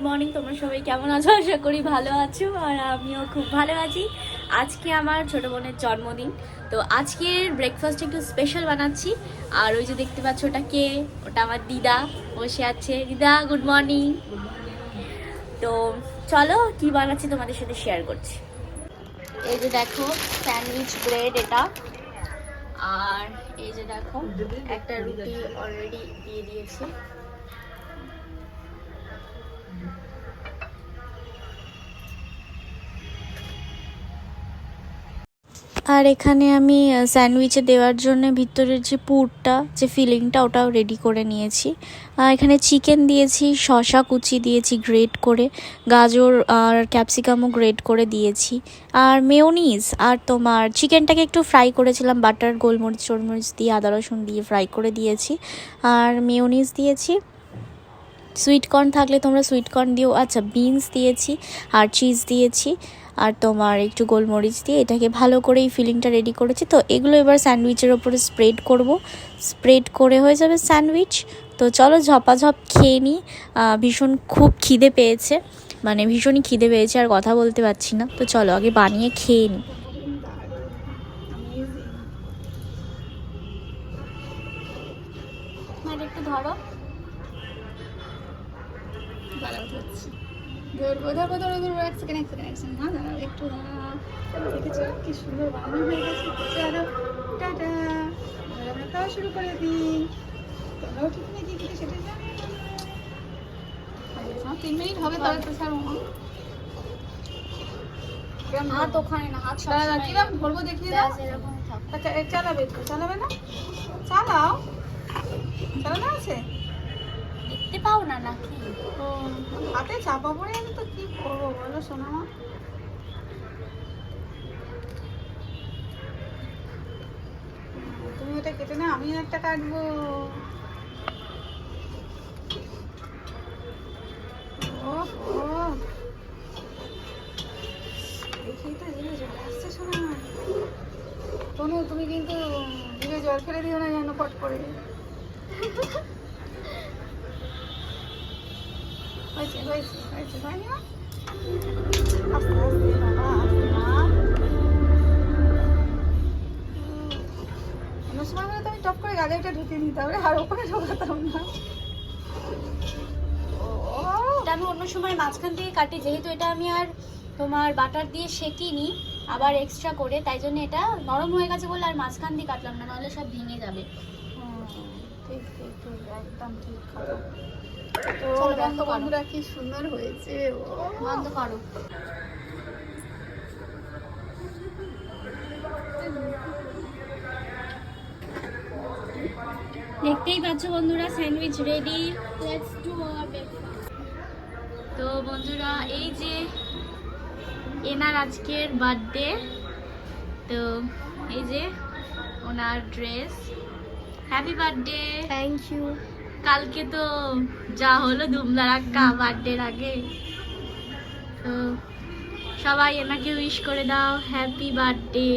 Morning. তোমরা সবাই কেমন আছো? আশা করি ভালো আছো, আর আমিও খুব ভালো আছি। আজকে আমার ছোটো বোনের জন্মদিন, তো আজকের ব্রেকফাস্ট একটু স্পেশাল বানাচ্ছি। আর ওই যে দেখতে পাচ্ছ ওটা কে, ওটা আমার দিদা বসে আছে। দিদা গুড মর্নিং। তো চলো কি বানাচ্ছি তোমাদের সাথে শেয়ার করছি। এই যে দেখো স্যান্ডউইচ ব্রেড এটা, আর এই যে দেখো একটা রুটি অলরেডি দিয়ে দিয়েছি। আর এখানে আমি স্যান্ডউইচে দেওয়ার জন্য ভিতরের যে পুরটা, যে ফিলিংটা, ওটাও রেডি করে নিয়েছি। এখানে চিকেন দিয়েছি, শসা কুচি দিয়েছি গ্রেট করে, গাজর আর ক্যাপসিকামও গ্রেট করে দিয়েছি, আর মেয়োনিজ, আর তোমার চিকেনটাকে একটু ফ্রাই করেছিলাম বাটার, গোলমরিচ টোলমরিচ দিয়ে, আদা রসুন দিয়ে ফ্রাই করে দিয়েছি। আর মেয়োনিজ দিয়েছি, সুইট কর্ন থাকলে তোমরা সুইট কর্ন দিও। আচ্ছা, বিনস দিয়েছি আর চিজ দিয়েছি, আর তোমার একটু গোলমরিচ দিয়ে এটাকে ভালো করে এই ফিলিংটা রেডি করেছি। তো এগুলো এবার স্যান্ডউইচের ওপরে স্প্রেড করব, স্প্রেড করে হয়ে যাবে স্যান্ডউইচ। তো চলো ঝপাঝপ খেয়ে নিই। ভীষণ খুব খিদে পেয়েছে, মানে ভীষণই খিদে পেয়েছে, আর কথা বলতে পারছি না। তো চলো আগে বানিয়ে খেয়ে নিই। একটু ধরো, একটু দেখেছো কি সুন্দর বানানো হয়ে গেছে। চলো টাটা, আমরা খাওয়া শুরু করে দিই। তোমরাও ঠিক নাকি কিছু সেটা জানো। 3 মিনিট হবে তাহলে তো স্যার হাত ওখানে না, হাত কিরম ধরবো দেখিয়ে দাও। আচ্ছা চালাবে তো, চালাবে না? চালাও, চালানো আছে, দেখতে পাও না নাকি? হাতে চাপা পড়ে আমি তো কি করবো বলো শোনা। তুমি ওটা কেটে না, আমি একটা কাটবো। দেখি তো জিভে জল আসছে শোনা। তনু তুমি কিন্তু জিভে জল ফেলে দিও না যেন পট করে। হয়েছে হয়েছে হয়েছে, হয় না? আস্তে আস্তে বাবা, আস্তে মা। অন্য সময় হলে তো আমি টপ করে গাজরটা ঢুকিয়ে নিতাম, আর ওখানে ঢোকাতাম না। এটা আমি অন্য সময় মাঝখান থেকে কাটি, যেহেতু এটা আমি আর তোমার বাটার দিয়ে সেকিনি আবার এক্সট্রা করে, তাই জন্য এটা নরম হয়ে গেছে বলে আর মাঝখান দিয়ে কাটলাম না, নাহলে সব ভেঙে যাবে। ঠিক ঠিক ঠিক, একদম ঠিক কথা। তো দেখো বন্ধুরা কি সুন্দর হয়েছে। বন্ধ করো। দেখতেই পাচ্ছ বন্ধুরা, sandwich ready. Let's do our breakfast. তো বন্ধুরা, এই যে এনার আজকের বার্থডে, তো এই যে ওনার dress. Happy birthday. Thank you. কালকে তো যা হলো ধুমধারাক্কা বার্থডের আগে, তো সবাই এনাকে উইশ করে দাও হ্যাপি বার্থডে।